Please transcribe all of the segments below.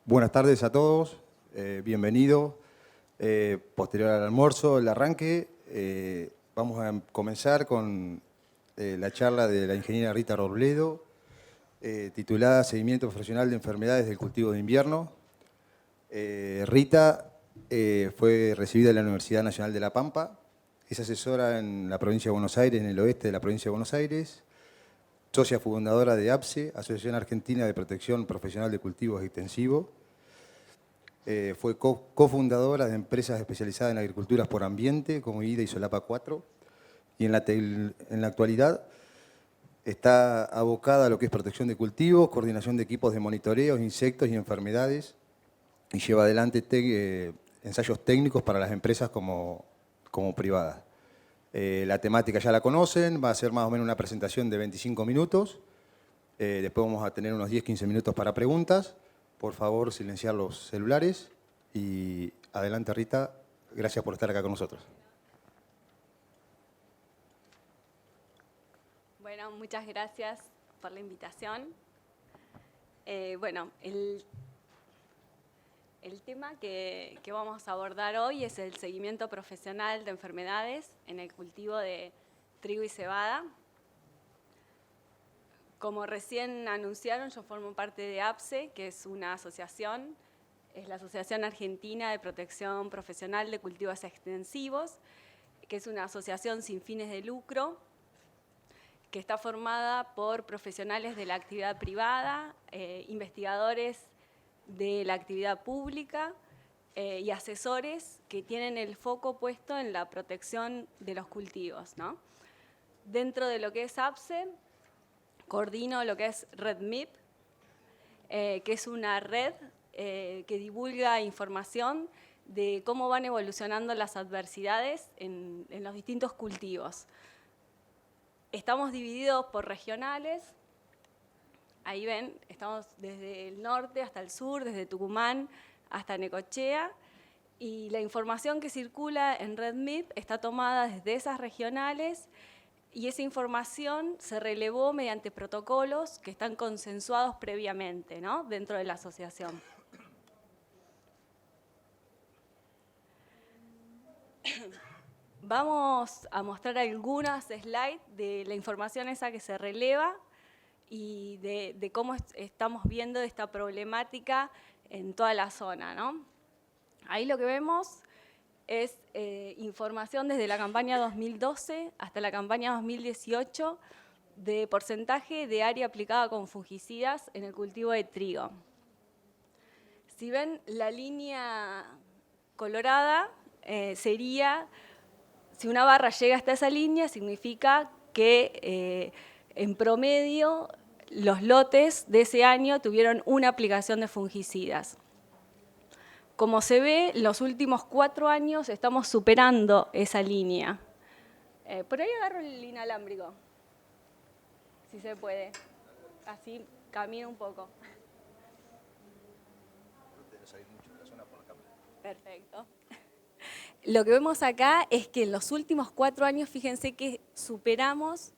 Buenas tardes a todos, bienvenido. Posterior al almuerzo, el arranque, vamos a comenzar con la charla de la ingeniera Rita Robledo, titulada Seguimiento Profesional de Enfermedades del Cultivo de Invierno. Rita fue recibida en la Universidad Nacional de La Pampa, es asesora en la provincia de Buenos Aires, en el oeste de la provincia de Buenos Aires, socia fundadora de APSE, Asociación Argentina de Protección Profesional de Cultivos Extensivos. Fue cofundadora de empresas especializadas en agriculturas por ambiente, como IDA y Solapa 4, y en la actualidad está abocada a lo que es protección de cultivos, coordinación de equipos de monitoreo, insectos y enfermedades, y lleva adelante ensayos técnicos para las empresas como privadas. La temática ya la conocen, va a ser más o menos una presentación de 25 minutos, después vamos a tener unos 10-15 minutos para preguntas. Por favor, silenciar los celulares y adelante, Rita. Gracias por estar acá con nosotros. Bueno, muchas gracias por la invitación. El tema que vamos a abordar hoy es el seguimiento profesional de enfermedades en el cultivo de trigo y cebada. Como recién anunciaron, yo formo parte de APSE, que es una asociación, es la Asociación Argentina de Protección Profesional de Cultivos Extensivos, que es una asociación sin fines de lucro, que está formada por profesionales de la actividad privada, investigadores de la actividad pública y asesores que tienen el foco puesto en la protección de los cultivos, ¿no? Dentro de lo que es APSE, coordino lo que es RedMIP, que es una red que divulga información de cómo van evolucionando las adversidades en los distintos cultivos. Estamos divididos por regionales. Ahí ven, estamos desde el norte hasta el sur, desde Tucumán hasta Necochea, y la información que circula en RedMIP está tomada desde esas regionales, y esa información se relevó mediante protocolos que están consensuados previamente, ¿no?, dentro de la asociación. Vamos a mostrar algunas slides de la información esa que se releva y de cómo estamos viendo esta problemática en toda la zona, ¿no? Ahí lo que vemos es información desde la campaña 2012 hasta la campaña 2018 de porcentaje de área aplicada con fungicidas en el cultivo de trigo. Si ven, la línea colorada sería, si una barra llega hasta esa línea, significa que en promedio los lotes de ese año tuvieron una aplicación de fungicidas. Como se ve, en los últimos 4 años estamos superando esa línea. Por ahí agarro el inalámbrico, si se puede. Así camino un poco. Perfecto. Lo que vemos acá es que en los últimos 4 años, fíjense que superamos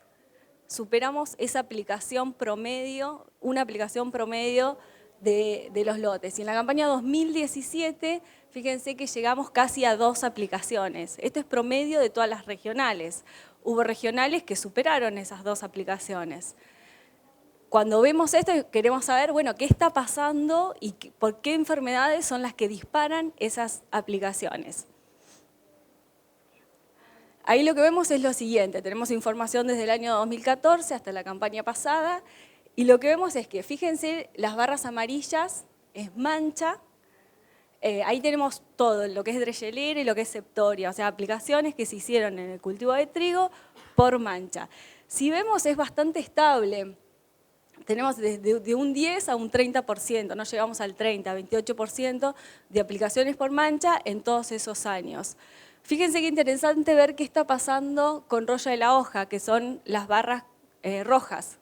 esa aplicación promedio, una aplicación promedio de los lotes. Y en la campaña 2017, fíjense que llegamos casi a 2 aplicaciones. Esto es promedio de todas las regionales. Hubo regionales que superaron esas 2 aplicaciones. Cuando vemos esto, queremos saber, bueno, qué está pasando y por qué enfermedades son las que disparan esas aplicaciones. Ahí lo que vemos es lo siguiente, tenemos información desde el año 2014 hasta la campaña pasada, y lo que vemos es que, fíjense, las barras amarillas es mancha, ahí tenemos todo, lo que es dreyelera y lo que es septoria, o sea, aplicaciones que se hicieron en el cultivo de trigo por mancha. Si vemos, es bastante estable, tenemos de un 10 a un 30%, no llegamos al 30, 28% de aplicaciones por mancha en todos esos años. Fíjense qué interesante ver qué está pasando con roya de la hoja, que son las barras rojas.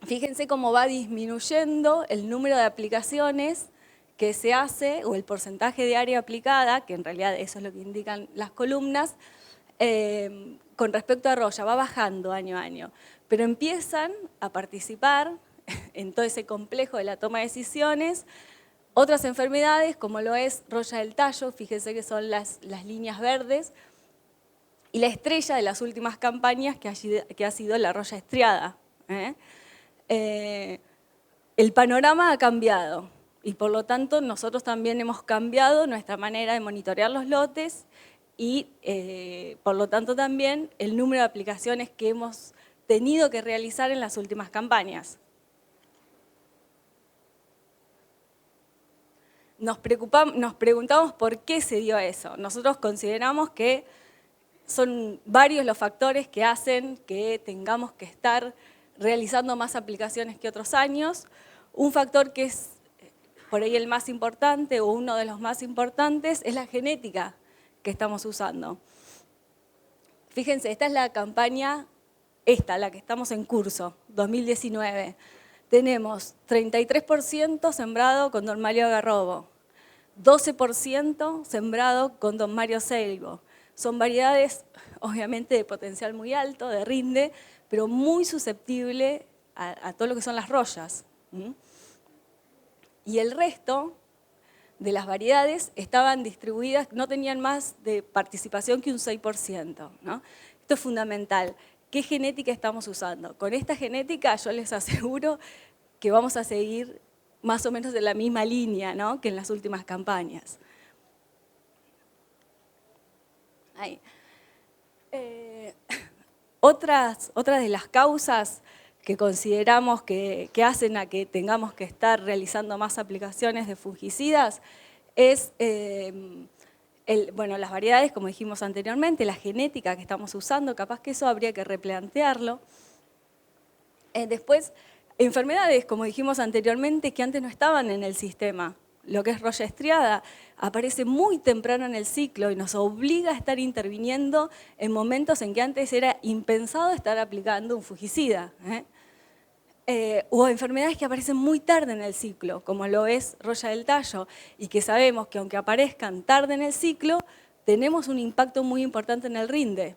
Fíjense cómo va disminuyendo el número de aplicaciones que se hace, o el porcentaje de área aplicada, que en realidad eso es lo que indican las columnas, con respecto a roya, va bajando año a año. Pero empiezan a participar en todo ese complejo de la toma de decisiones. Otras enfermedades, como lo es roya del tallo, fíjense que son las líneas verdes, y la estrella de las últimas campañas, que ha sido la roya estriada. El panorama ha cambiado, y por lo tanto nosotros también hemos cambiado nuestra manera de monitorear los lotes, y por lo tanto también el número de aplicaciones que hemos tenido que realizar en las últimas campañas. Nos preguntamos por qué se dio eso. Nosotros consideramos que son varios los factores que hacen que tengamos que estar realizando más aplicaciones que otros años. Un factor que es por ahí el más importante, o uno de los más importantes, es la genética que estamos usando. Fíjense, esta es la campaña, la que estamos en curso, 2019. Tenemos 33% sembrado con don Mario Garrobo, 12% sembrado con don Mario Selvo. Son variedades, obviamente, de potencial muy alto, de rinde, pero muy susceptible a todo lo que son las royas. Y el resto de las variedades estaban distribuidas, no tenían más de participación que un 6%, ¿no? Esto es fundamental. ¿Qué genética estamos usando? Con esta genética yo les aseguro que vamos a seguir más o menos de la misma línea, ¿no?, que en las últimas campañas. Ahí. Otras de las causas que consideramos que hacen a que tengamos que estar realizando más aplicaciones de fungicidas es las variedades, como dijimos anteriormente, la genética que estamos usando, capaz que eso habría que replantearlo. Después, enfermedades, como dijimos anteriormente, que antes no estaban en el sistema. Lo que es roya estriada aparece muy temprano en el ciclo y nos obliga a estar interviniendo en momentos en que antes era impensado estar aplicando un fungicida. O enfermedades que aparecen muy tarde en el ciclo, como lo es roya del tallo, y que sabemos que aunque aparezcan tarde en el ciclo, tenemos un impacto muy importante en el rinde.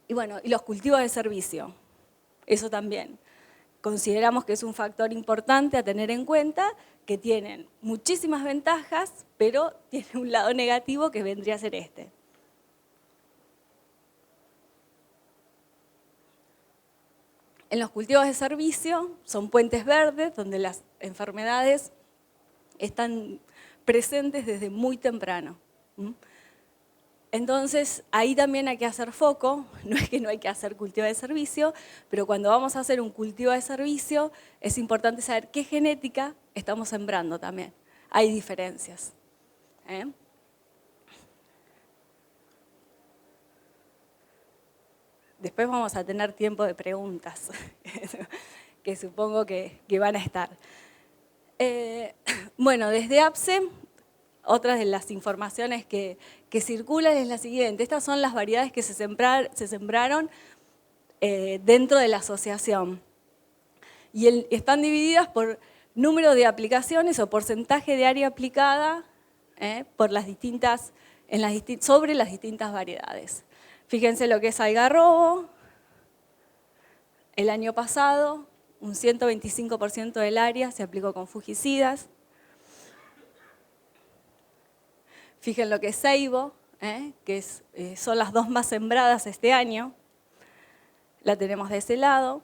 Y bueno, y los cultivos de servicio, eso también. Consideramos que es un factor importante a tener en cuenta, que tienen muchísimas ventajas, pero tiene un lado negativo que vendría a ser este. En los cultivos de servicio son puentes verdes, donde las enfermedades están presentes desde muy temprano. Entonces, ahí también hay que hacer foco, no es que no hay que hacer cultivo de servicio, pero cuando vamos a hacer un cultivo de servicio es importante saber qué genética estamos sembrando también. Hay diferencias. Después vamos a tener tiempo de preguntas, que supongo que van a estar. Bueno, desde APSE, otras de las informaciones que circulan es la siguiente. Estas son las variedades que se sembraron dentro de la asociación. Y están divididas por número de aplicaciones o porcentaje de área aplicada por sobre las distintas variedades. Fíjense lo que es algarrobo. El año pasado, un 125% del área se aplicó con fungicidas. Fíjense lo que es ceibo, que son las dos más sembradas este año. La tenemos de ese lado.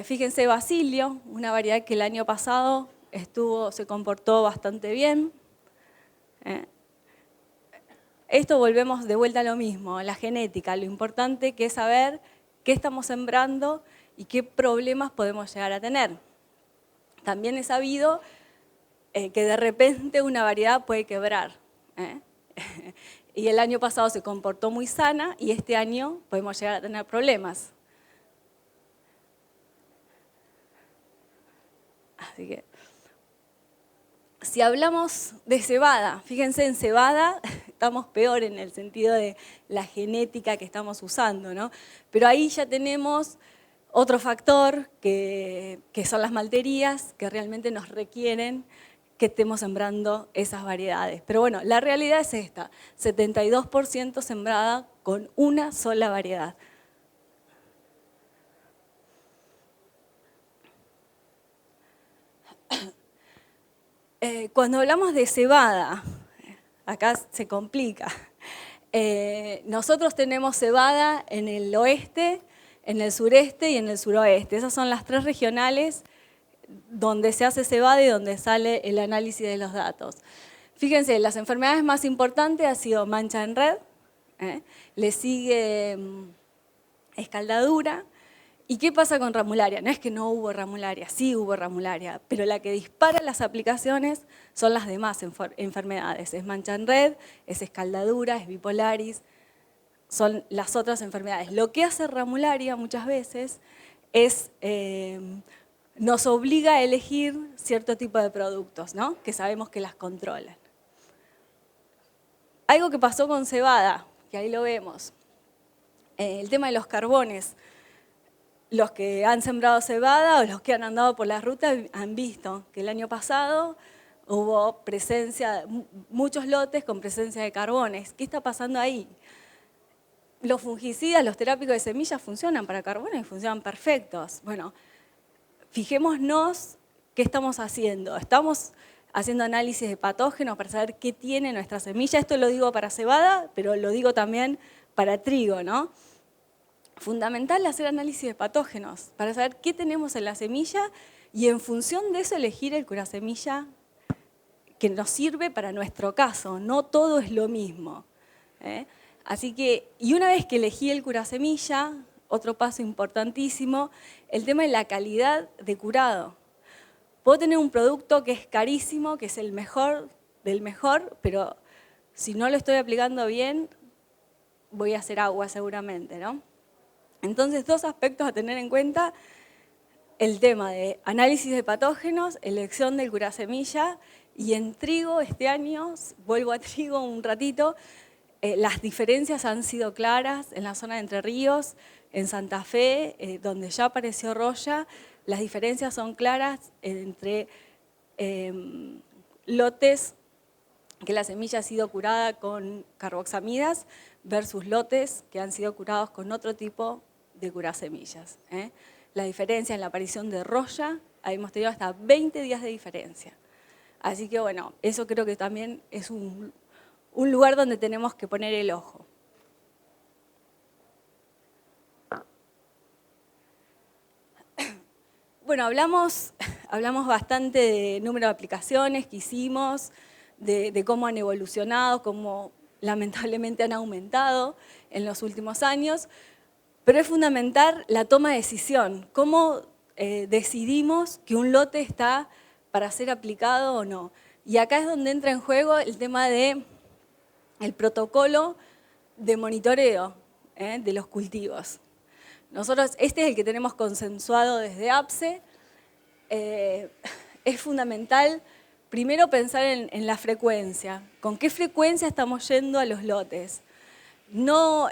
Fíjense basilio, una variedad que el año pasado se comportó bastante bien. Esto volvemos de vuelta a lo mismo, la genética, lo importante que es saber qué estamos sembrando y qué problemas podemos llegar a tener. También he sabido que de repente una variedad puede quebrar. Y el año pasado se comportó muy sana y este año podemos llegar a tener problemas. Así que, si hablamos de cebada, fíjense, en cebada estamos peor en el sentido de la genética que estamos usando, ¿no? Pero ahí ya tenemos otro factor que son las malterías, que realmente nos requieren que estemos sembrando esas variedades. Pero bueno, la realidad es esta, 72% sembrada con una sola variedad. Cuando hablamos de cebada, acá se complica. Nosotros tenemos cebada en el oeste, en el sureste y en el suroeste. Esas son las 3 regionales donde se hace cebada y donde sale el análisis de los datos. Fíjense, las enfermedades más importantes han sido mancha en red, le sigue escaldadura. ¿Y qué pasa con ramularia? No es que no hubo ramularia, sí hubo ramularia, pero la que dispara las aplicaciones son las demás enfermedades. Es mancha en red, es escaldadura, es bipolaris, son las otras enfermedades. Lo que hace ramularia muchas veces es, nos obliga a elegir cierto tipo de productos, ¿no? Que sabemos que las controlan. Algo que pasó con cebada, que ahí lo vemos, el tema de los carbones. Los que han sembrado cebada o los que han andado por la ruta han visto que el año pasado hubo presencia, muchos lotes con presencia de carbones. ¿Qué está pasando ahí? Los fungicidas, los terápicos de semillas funcionan para carbones y funcionan perfectos. Bueno, fijémonos qué estamos haciendo. Estamos haciendo análisis de patógenos para saber qué tiene nuestra semilla. Esto lo digo para cebada, pero lo digo también para trigo, ¿no? Fundamental hacer análisis de patógenos para saber qué tenemos en la semilla y en función de eso elegir el curasemilla que nos sirve para nuestro caso. No todo es lo mismo. Así que, y una vez que elegí el curasemilla, otro paso importantísimo, el tema de la calidad de curado. Puedo tener un producto que es carísimo, que es el mejor del mejor, pero si no lo estoy aplicando bien, voy a hacer agua seguramente, ¿no? Entonces, 2 aspectos a tener en cuenta: el tema de análisis de patógenos, elección del curasemilla, y en trigo este año, vuelvo a trigo un ratito, las diferencias han sido claras en la zona de Entre Ríos, en Santa Fe, donde ya apareció roya, las diferencias son claras entre lotes que la semilla ha sido curada con carboxamidas versus lotes que han sido curados con otro tipo de curasemillas. La diferencia en la aparición de roya, hemos tenido hasta 20 días de diferencia. Así que bueno, eso creo que también es un lugar donde tenemos que poner el ojo. Bueno, hablamos bastante de número de aplicaciones que hicimos, de cómo han evolucionado, cómo lamentablemente han aumentado en los últimos años, pero es fundamental la toma de decisión, cómo decidimos que un lote está para ser aplicado o no. Y acá es donde entra en juego el tema del protocolo de monitoreo de los cultivos. Nosotros, este es el que tenemos consensuado desde APSE. Es fundamental primero pensar en la frecuencia. ¿Con qué frecuencia estamos yendo a los lotes? No,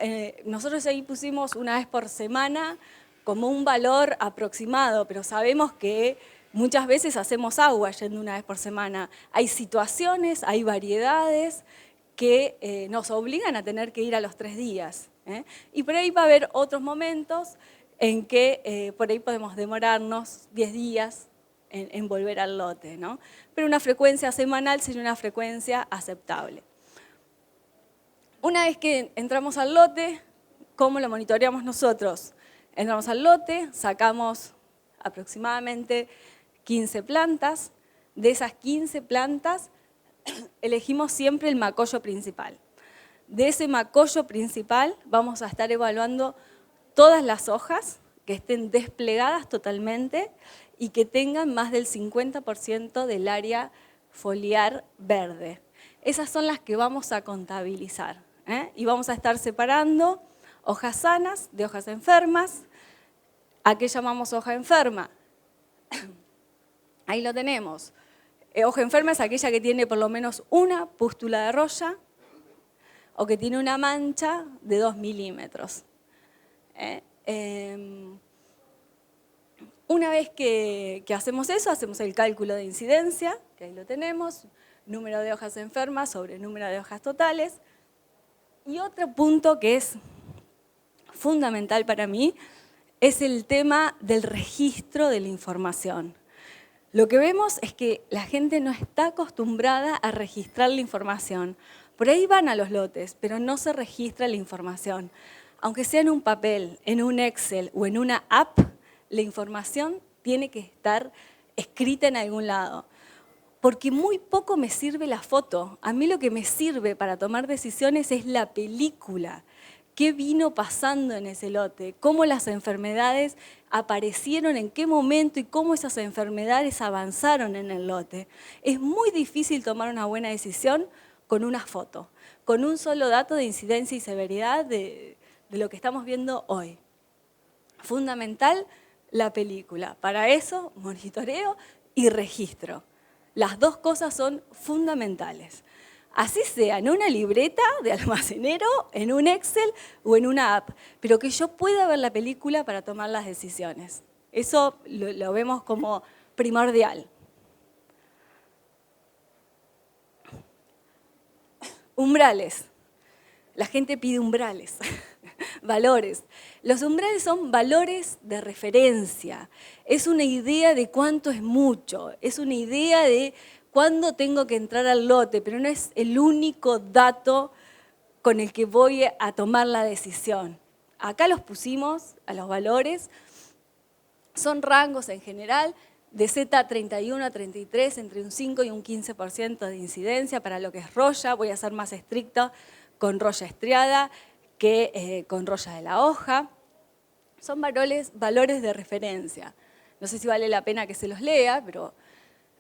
nosotros ahí pusimos una vez por semana como un valor aproximado, pero sabemos que muchas veces hacemos agua yendo una vez por semana. Hay situaciones, hay variedades que nos obligan a tener que ir a los 3 días. Y por ahí va a haber otros momentos en que por ahí podemos demorarnos 10 días en volver al lote, ¿no? Pero una frecuencia semanal sería una frecuencia aceptable. Una vez que entramos al lote, ¿cómo lo monitoreamos nosotros? Entramos al lote, sacamos aproximadamente 15 plantas. De esas 15 plantas, elegimos siempre el macollo principal. De ese macollo principal vamos a estar evaluando todas las hojas que estén desplegadas totalmente y que tengan más del 50% del área foliar verde. Esas son las que vamos a contabilizar. Y vamos a estar separando hojas sanas de hojas enfermas. ¿A qué llamamos hoja enferma? Ahí lo tenemos. Hoja enferma es aquella que tiene por lo menos una pústula de roya o que tiene una mancha de 2 milímetros. Una vez que hacemos eso, hacemos el cálculo de incidencia, que ahí lo tenemos, número de hojas enfermas sobre número de hojas totales. Y otro punto que es fundamental para mí es el tema del registro de la información. lo que vemos es que la gente no está acostumbrada a registrar la información. Por ahí van a los lotes, pero no se registra la información. Aunque sea en un papel, en un Excel o en una app, la información tiene que estar escrita en algún lado. Porque muy poco me sirve la foto. A mí lo que me sirve para tomar decisiones es la película. ¿Qué vino pasando en ese lote? ¿Cómo las enfermedades aparecieron? ¿En qué momento? ¿Y cómo esas enfermedades avanzaron en el lote? Es muy difícil tomar una buena decisión con una foto, con un solo dato de incidencia y severidad de lo que estamos viendo hoy. Fundamental, la película. Para eso, monitoreo y registro. Las dos cosas son fundamentales. Así sea en una libreta de almacenero, en un Excel o en una app, pero que yo pueda ver la película para tomar las decisiones. Eso lo vemos como primordial. Umbrales. La gente pide umbrales, valores. Los umbrales son valores de referencia. Es una idea de cuánto es mucho, es una idea de cuándo tengo que entrar al lote, pero no es el único dato con el que voy a tomar la decisión. Acá los pusimos a los valores, son rangos en general, de Z31 a 33, entre un 5 y un 15% de incidencia para lo que es roya. Voy a ser más estricta con roya estriada que con roya de la hoja. Son valores de referencia. No sé si vale la pena que se los lea, pero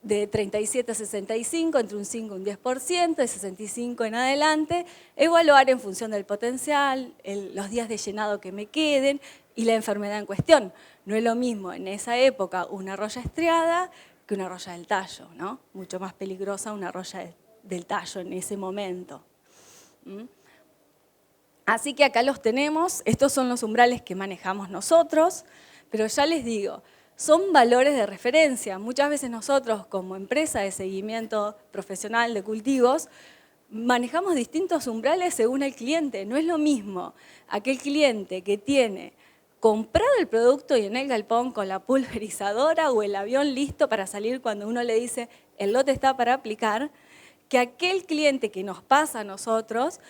de 37 a 65, entre un 5 y un 10%, de 65 en adelante, evaluar en función del potencial, los días de llenado que me queden y la enfermedad en cuestión. No es lo mismo en esa época una roya estriada que una roya del tallo, ¿no? Mucho más peligrosa una roya del tallo en ese momento. Así que acá los tenemos, estos son los umbrales que manejamos nosotros, pero ya les digo, son valores de referencia. Muchas veces nosotros, como empresa de seguimiento profesional de cultivos, manejamos distintos umbrales según el cliente. No es lo mismo aquel cliente que tiene comprado el producto y en el galpón con la pulverizadora o el avión listo para salir cuando uno le dice el lote está para aplicar, que aquel cliente que nos pasa a nosotros,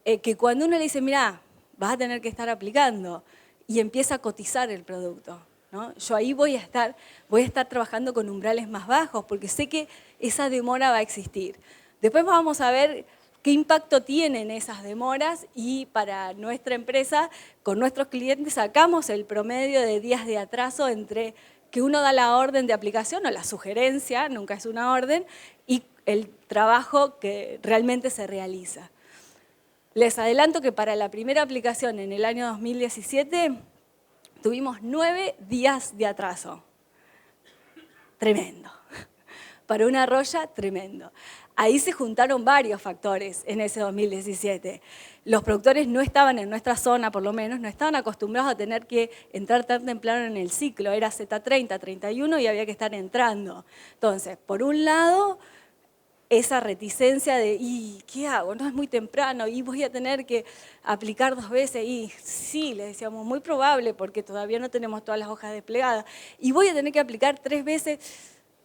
que cuando uno le dice, mirá, vas a tener que estar aplicando y empieza a cotizar el producto, ¿no? Yo ahí voy a estar trabajando con umbrales más bajos porque sé que esa demora va a existir. Después vamos a ver qué impacto tienen esas demoras y para nuestra empresa, con nuestros clientes, sacamos el promedio de días de atraso entre que uno da la orden de aplicación o la sugerencia, nunca es una orden, y el trabajo que realmente se realiza. Les adelanto que para la primera aplicación en el año 2017 tuvimos 9 días de atraso. Tremendo. Para una roya, tremendo. Ahí se juntaron varios factores en ese 2017. Los productores no estaban en nuestra zona, por lo menos, no estaban acostumbrados a tener que entrar tan temprano en el ciclo. Era Z30, 31 y había que estar entrando. Entonces, por un lado, esa reticencia de, ¿y qué hago? No es muy temprano y voy a tener que aplicar 2 veces. Y sí, le decíamos, muy probable porque todavía no tenemos todas las hojas desplegadas. Y voy a tener que aplicar 3 veces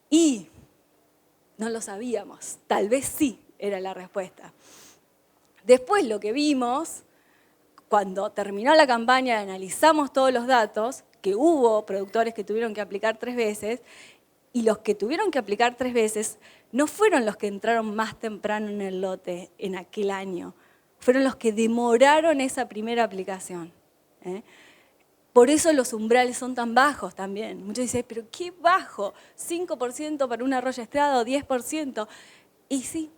y no lo sabíamos. Tal vez sí era la respuesta. Después lo que vimos, cuando terminó la campaña, analizamos todos los datos, que hubo productores que tuvieron que aplicar 3 veces, y los que tuvieron que aplicar 3 veces no fueron los que entraron más temprano en el lote en aquel año, fueron los que demoraron esa primera aplicación. Por eso los umbrales son tan bajos también. Muchos dicen, pero qué bajo, 5% para una roya estriada o 10%. Y sí,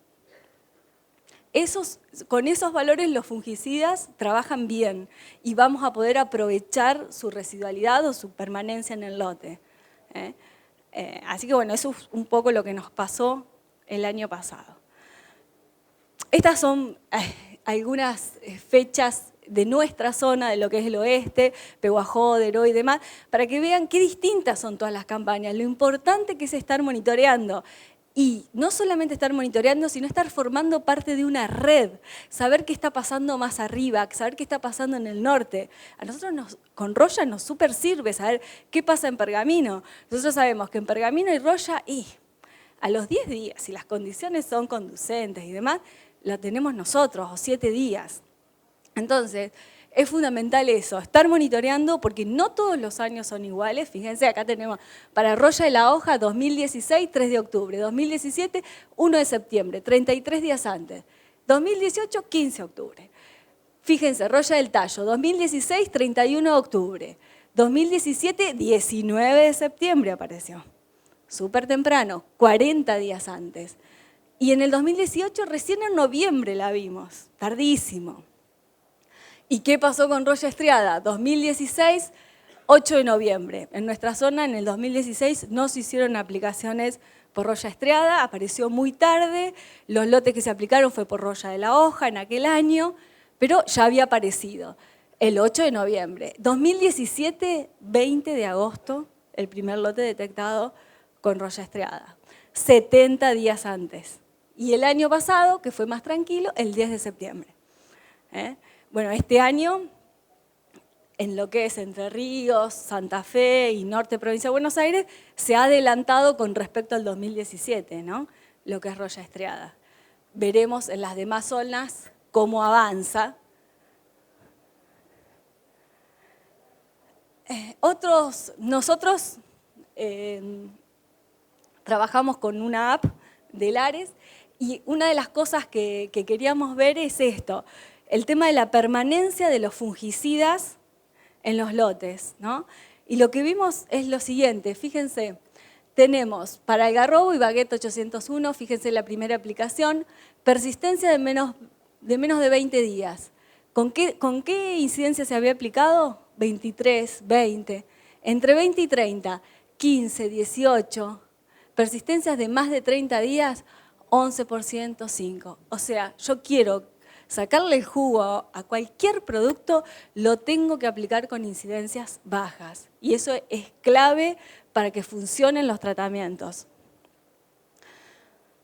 con esos valores los fungicidas trabajan bien y vamos a poder aprovechar su residualidad o su permanencia en el lote. Así que bueno, eso es un poco lo que nos pasó el año pasado. Estas son algunas fechas de nuestra zona, de lo que es el oeste, Pehuajó, Deró y demás, para que vean qué distintas son todas las campañas, lo importante que es estar monitoreando Y no solamente estar monitoreando, sino estar formando parte de una red, saber qué está pasando más arriba, saber qué está pasando en el norte. A nosotros con Roya nos súper sirve saber qué pasa en Pergamino. Nosotros sabemos que en Pergamino y Roya, y a los 10 días, si las condiciones son conducentes y demás, la tenemos nosotros, o 7 días. Entonces, es fundamental eso, estar monitoreando porque no todos los años son iguales. Fíjense, acá tenemos para Roya de la Hoja 2016, 3 de octubre, 2017, 1 de septiembre, 33 días antes, 2018, 15 de octubre. Fíjense, Roya del Tallo, 2016, 31 de octubre, 2017, 19 de septiembre apareció, súper temprano, 40 días antes. Y en el 2018, recién en noviembre la vimos, tardísimo. ¿Y qué pasó con Roya Estriada? 2016, 8 de noviembre. En nuestra zona, en el 2016, no se hicieron aplicaciones por Roya Estriada, apareció muy tarde, los lotes que se aplicaron fue por Roya de la Hoja en aquel año, pero ya había aparecido el 8 de noviembre. 2017, 20 de agosto, el primer lote detectado con Roya Estriada, 70 días antes. Y el año pasado, que fue más tranquilo, el 10 de septiembre. Bueno, este año, en lo que es Entre Ríos, Santa Fe y Norte Provincia de Buenos Aires, se ha adelantado con respecto al 2017, ¿no? Lo que es Roya Estriada. Veremos en las demás zonas cómo avanza. Nosotros trabajamos con una app de Lares y una de las cosas que queríamos ver es esto. El tema de la permanencia de los fungicidas en los lotes, ¿no? Y lo que vimos es lo siguiente, fíjense, tenemos para algarrobo y baguette 801, fíjense la primera aplicación, persistencia de menos de 20 días. ¿Con qué incidencia se había aplicado? 23, 20, entre 20 y 30, 15, 18, persistencias de más de 30 días, 11%, 5%. O sea, yo quiero sacarle el jugo a cualquier producto, lo tengo que aplicar con incidencias bajas. Y eso es clave para que funcionen los tratamientos.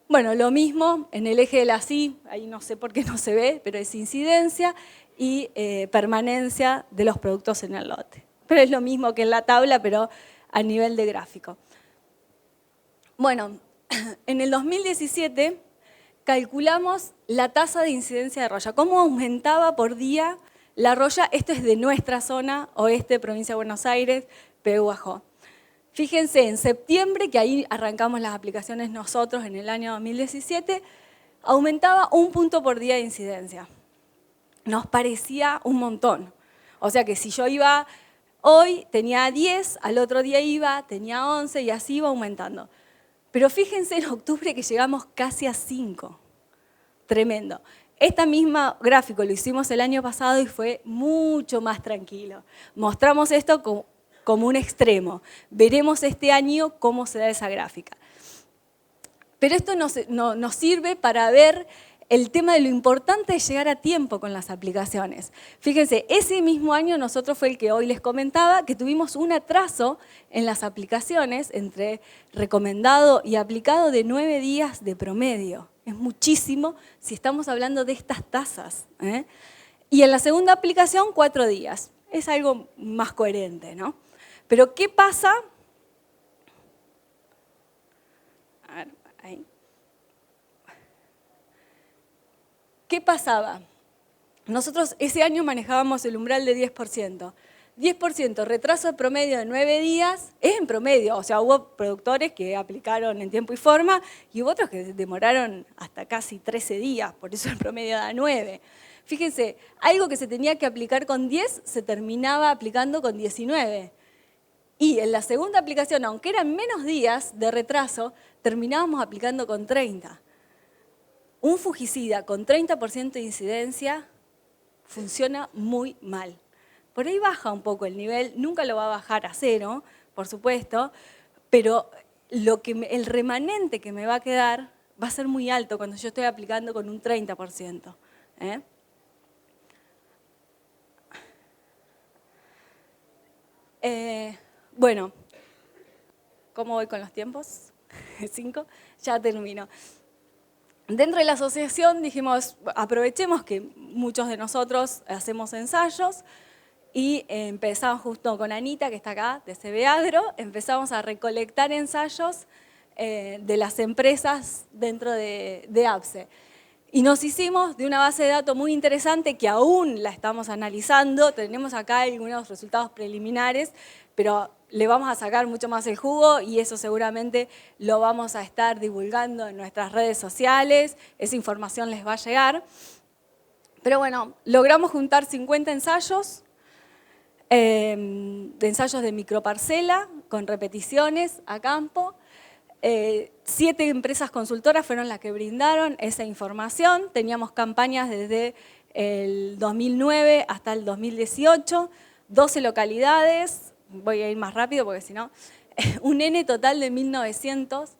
Bueno, lo mismo en el eje de la CI, ahí no sé por qué no se ve, pero es incidencia y permanencia de los productos en el lote. Pero es lo mismo que en la tabla, pero a nivel de gráfico. Bueno, en el 2017 calculamos la tasa de incidencia de roya, cómo aumentaba por día la roya. Esto es de nuestra zona, oeste, provincia de Buenos Aires, PU-AJO. Fíjense, en septiembre, que ahí arrancamos las aplicaciones nosotros en el año 2017, aumentaba 1 punto por día de incidencia. Nos parecía un montón. O sea que si yo iba hoy, tenía 10, al otro día iba, tenía 11 y así iba aumentando. Pero fíjense en octubre que llegamos casi a 5. Tremendo. Este mismo gráfico lo hicimos el año pasado y fue mucho más tranquilo. Mostramos esto como un extremo. Veremos este año cómo se da esa gráfica. Pero esto nos sirve para ver el tema de lo importante de llegar a tiempo con las aplicaciones. Fíjense, ese mismo año nosotros fue el que hoy les comentaba, que tuvimos un atraso en las aplicaciones entre recomendado y aplicado de 9 días de promedio. Es muchísimo si estamos hablando de estas tasas. Y en la segunda aplicación, 4 días. Es algo más coherente, ¿no? Pero ¿qué pasa? A ver, ahí. ¿Qué pasaba? Nosotros ese año manejábamos el umbral de 10%. 10% retraso de promedio de 9 días, es en promedio, o sea, hubo productores que aplicaron en tiempo y forma y hubo otros que demoraron hasta casi 13 días, por eso el promedio da 9. Fíjense, algo que se tenía que aplicar con 10 se terminaba aplicando con 19. Y en la segunda aplicación, aunque eran menos días de retraso, terminábamos aplicando con 30. Un fungicida con 30% de incidencia funciona muy mal. Por ahí baja un poco el nivel, nunca lo va a bajar a 0, por supuesto, pero el remanente que me va a quedar va a ser muy alto cuando yo estoy aplicando con un 30%. Bueno, ¿cómo voy con los tiempos? 5, ya termino. Dentro de la asociación dijimos, aprovechemos que muchos de nosotros hacemos ensayos y empezamos justo con Anita, que está acá, de CB Agro, empezamos a recolectar ensayos de las empresas dentro de APSE. Y nos hicimos de una base de datos muy interesante que aún la estamos analizando. Tenemos acá algunos resultados preliminares, pero le vamos a sacar mucho más el jugo y eso seguramente lo vamos a estar divulgando en nuestras redes sociales. Esa información les va a llegar. Pero bueno, logramos juntar 50 ensayos, de ensayos de microparcela, con repeticiones a campo. 7 empresas consultoras fueron las que brindaron esa información. Teníamos campañas desde el 2009 hasta el 2018, 12 localidades, voy a ir más rápido porque si no, un N total de 1900,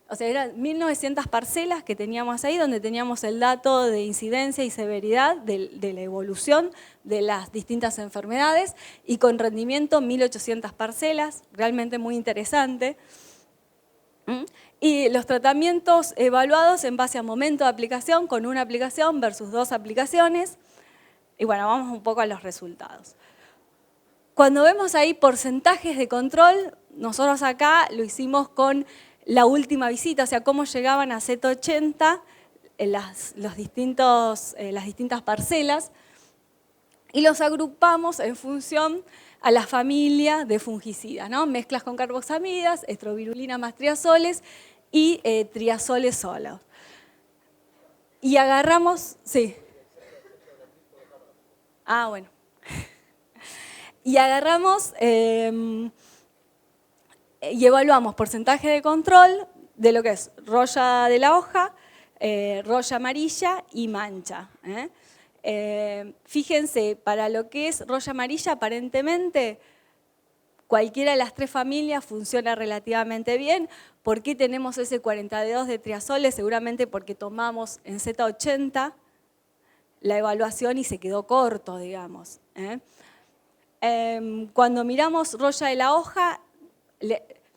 o sea, eran 1900 parcelas que teníamos ahí, donde teníamos el dato de incidencia y severidad de la evolución de las distintas enfermedades, y con rendimiento 1800 parcelas, realmente muy interesante. Y los tratamientos evaluados en base a momento de aplicación, con una aplicación versus 2 aplicaciones. Y bueno, vamos un poco a los resultados. Cuando vemos ahí porcentajes de control, nosotros acá lo hicimos con la última visita, o sea, cómo llegaban a Z80 las distintas parcelas, y los agrupamos en función a la familia de fungicidas, ¿no? Mezclas con carboxamidas, estrovirulina más triazoles y triazoles solos. Y agarramos, sí. Ah, bueno. Y agarramos y evaluamos porcentaje de control de lo que es roya de la hoja, roya amarilla y mancha. Fíjense, para lo que es roya amarilla, aparentemente cualquiera de las 3 familias funciona relativamente bien. ¿Por qué tenemos ese 42 de triazoles? Seguramente porque tomamos en Z80 la evaluación y se quedó corto, digamos. Cuando miramos roya de la hoja,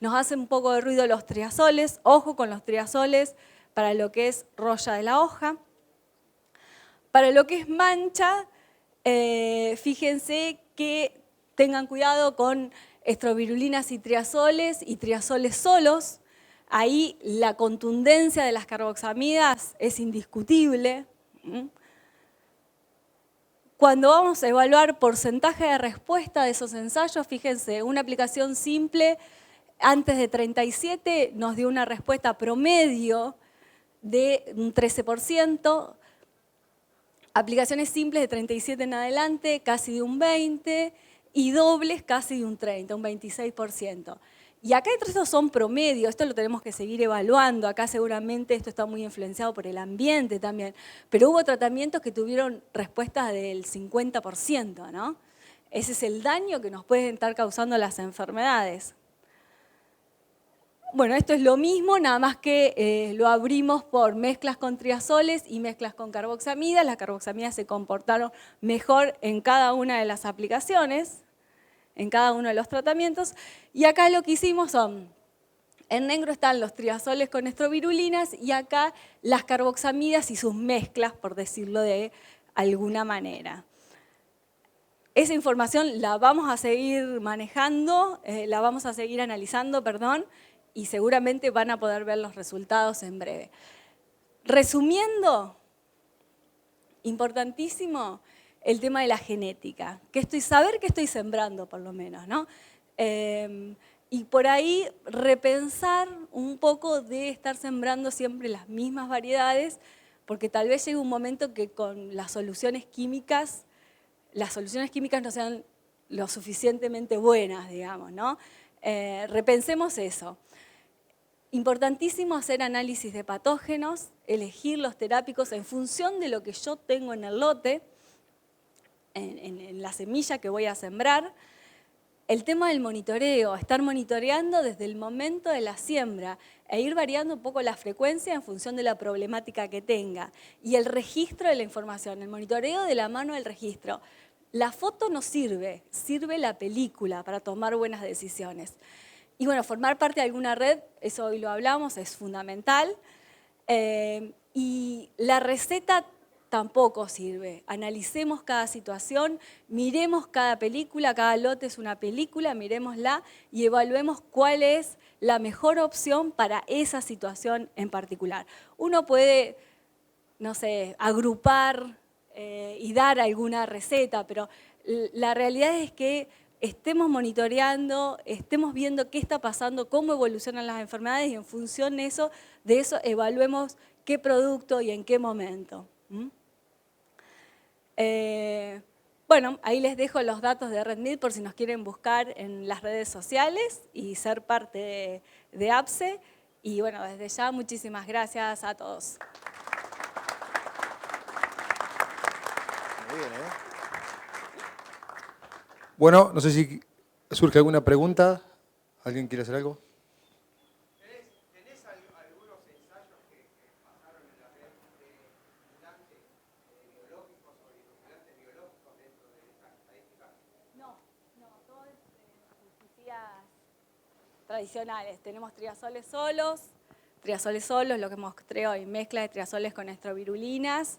nos hace un poco de ruido los triazoles. Ojo con los triazoles para lo que es roya de la hoja. Para lo que es mancha, fíjense que tengan cuidado con estrovirulinas y triazoles solos. Ahí la contundencia de las carboxamidas es indiscutible. Cuando vamos a evaluar porcentaje de respuesta de esos ensayos, fíjense, una aplicación simple antes de 37 nos dio una respuesta promedio de un 13%, aplicaciones simples de 37 en adelante casi de un 20%, y dobles casi de un 30%, un 26%. Y acá estos son promedios, esto lo tenemos que seguir evaluando, acá seguramente esto está muy influenciado por el ambiente también, pero hubo tratamientos que tuvieron respuestas del 50%, ¿no? Ese es el daño que nos pueden estar causando las enfermedades. Bueno, esto es lo mismo, nada más que lo abrimos por mezclas con triazoles y mezclas con carboxamidas. Las carboxamidas se comportaron mejor en cada una de las aplicaciones, en cada uno de los tratamientos. Y acá lo que hicimos son, en negro están los triazoles con estrovirulinas y acá las carboxamidas y sus mezclas, por decirlo de alguna manera. Esa información la vamos a seguir manejando, la vamos a seguir analizando, perdón, y seguramente van a poder ver los resultados en breve. Resumiendo, importantísimo el tema de la genética, saber qué estoy sembrando por lo menos, ¿no? Y por ahí repensar un poco de estar sembrando siempre las mismas variedades, porque tal vez llegue un momento que con las soluciones químicas no sean lo suficientemente buenas, digamos, ¿no? Repensemos eso. Importantísimo hacer análisis de patógenos, elegir los terápicos en función de lo que yo tengo en el lote, en la semilla que voy a sembrar. El tema del monitoreo, estar monitoreando desde el momento de la siembra e ir variando un poco la frecuencia en función de la problemática que tenga. Y el registro de la información, el monitoreo de la mano del registro. La foto no sirve, sirve la película para tomar buenas decisiones. Y bueno, formar parte de alguna red, eso hoy lo hablamos, es fundamental. Y la receta tampoco sirve. Analicemos cada situación, miremos cada película, cada lote es una película, miremosla y evaluemos cuál es la mejor opción para esa situación en particular. Uno puede, no sé, agrupar y dar alguna receta, pero la realidad es que estemos monitoreando, estemos viendo qué está pasando, cómo evolucionan las enfermedades y en función de eso evaluemos qué producto y en qué momento. Bueno, ahí les dejo los datos de RedMed por si nos quieren buscar en las redes sociales y ser parte de APSE. Y bueno, desde ya muchísimas gracias a todos. Muy bien, ¿eh? Bueno, no sé si surge alguna pregunta. ¿Alguien quiere hacer algo? ¿Tenés algunos ensayos que pasaron en la red de inoculantes biológicos o inoculantes biológicos dentro de esta estadística? No, todo es fungicidas tradicionales. Tenemos triazoles solos, lo que mostré hoy, mezcla de triazoles con estrovirulinas,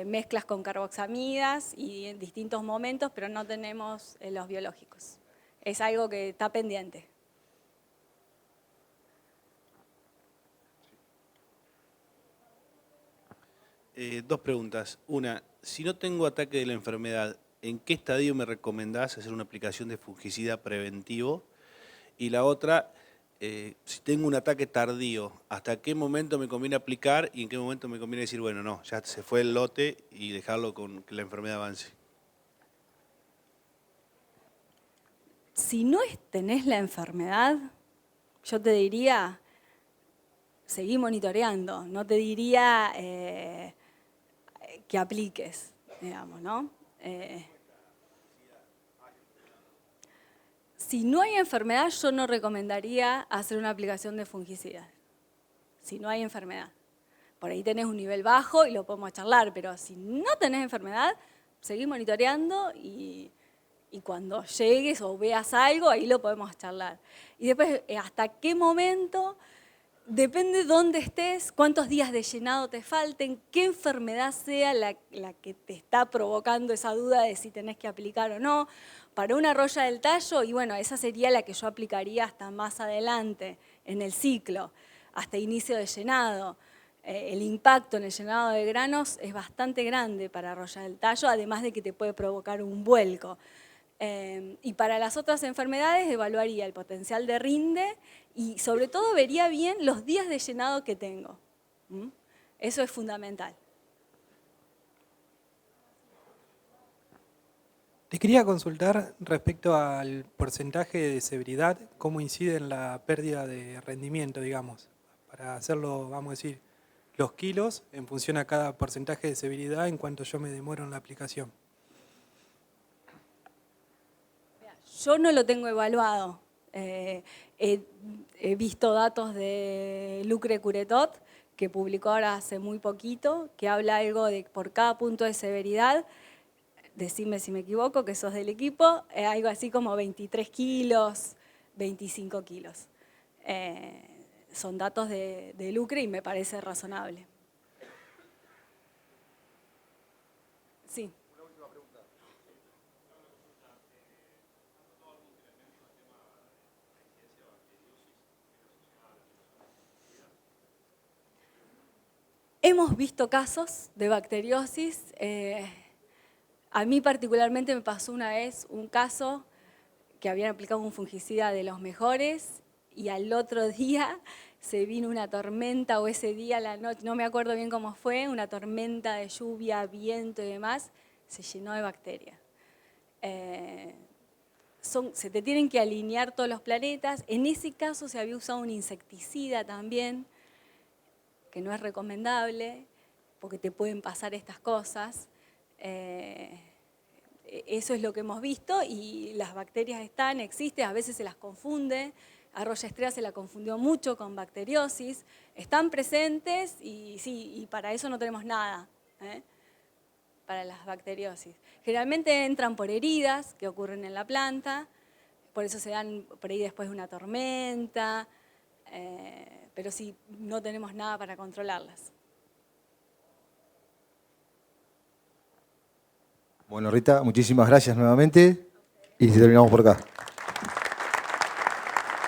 mezclas con carboxamidas y en distintos momentos, pero no tenemos los biológicos. Es algo que está pendiente. Dos preguntas. Una, si no tengo ataque de la enfermedad, ¿en qué estadio me recomendás hacer una aplicación de fungicida preventivo? Y la otra, si tengo un ataque tardío, ¿hasta qué momento me conviene aplicar y en qué momento me conviene decir, bueno, no, ya se fue el lote y dejarlo con que la enfermedad avance? Si no tenés la enfermedad, yo te diría, seguí monitoreando, no te diría que apliques, digamos, ¿no? Si no hay enfermedad, yo no recomendaría hacer una aplicación de fungicida. Si no hay enfermedad. Por ahí tenés un nivel bajo y lo podemos charlar, pero si no tenés enfermedad, seguí monitoreando y cuando llegues o veas algo, ahí lo podemos charlar. Y después, ¿hasta qué momento? Depende dónde estés, cuántos días de llenado te falten, qué enfermedad sea la que te está provocando esa duda de si tenés que aplicar o no. Para una roya del tallo, y bueno, esa sería la que yo aplicaría hasta más adelante en el ciclo, hasta inicio de llenado. El impacto en el llenado de granos es bastante grande para roya del tallo, además de que te puede provocar un vuelco. Y para las otras enfermedades evaluaría el potencial de rinde y sobre todo vería bien los días de llenado que tengo. Eso es fundamental. Te quería consultar respecto al porcentaje de severidad, cómo incide en la pérdida de rendimiento, digamos, para hacerlo, vamos a decir, los kilos en función a cada porcentaje de severidad en cuanto yo me demoro en la aplicación. Yo no lo tengo evaluado. He visto datos de Lucre Curetot, que publicó ahora hace muy poquito, que habla algo de por cada punto de severidad, decime si me equivoco, que sos del equipo, algo así como 23 kilos, 25 kilos. Son datos de Lucre y me parece razonable. Sí. Una última pregunta. Hemos visto casos de bacteriosis. A mí particularmente me pasó una vez un caso que habían aplicado un fungicida de los mejores y al otro día se vino una tormenta o ese día, la noche, no me acuerdo bien cómo fue, una tormenta de lluvia, viento y demás, se llenó de bacterias. Se te tienen que alinear todos los planetas. En ese caso se había usado un insecticida también, que no es recomendable, porque te pueden pasar estas cosas. Eso es lo que hemos visto y las bacterias existen, a veces se las confunde. A Roya Estrella se la confundió mucho con bacteriosis. Están presentes y sí, y para eso no tenemos nada, para las bacteriosis. Generalmente entran por heridas que ocurren en la planta, por eso se dan por ahí después de una tormenta, pero sí, no tenemos nada para controlarlas. Bueno, Rita, muchísimas gracias nuevamente y terminamos por acá.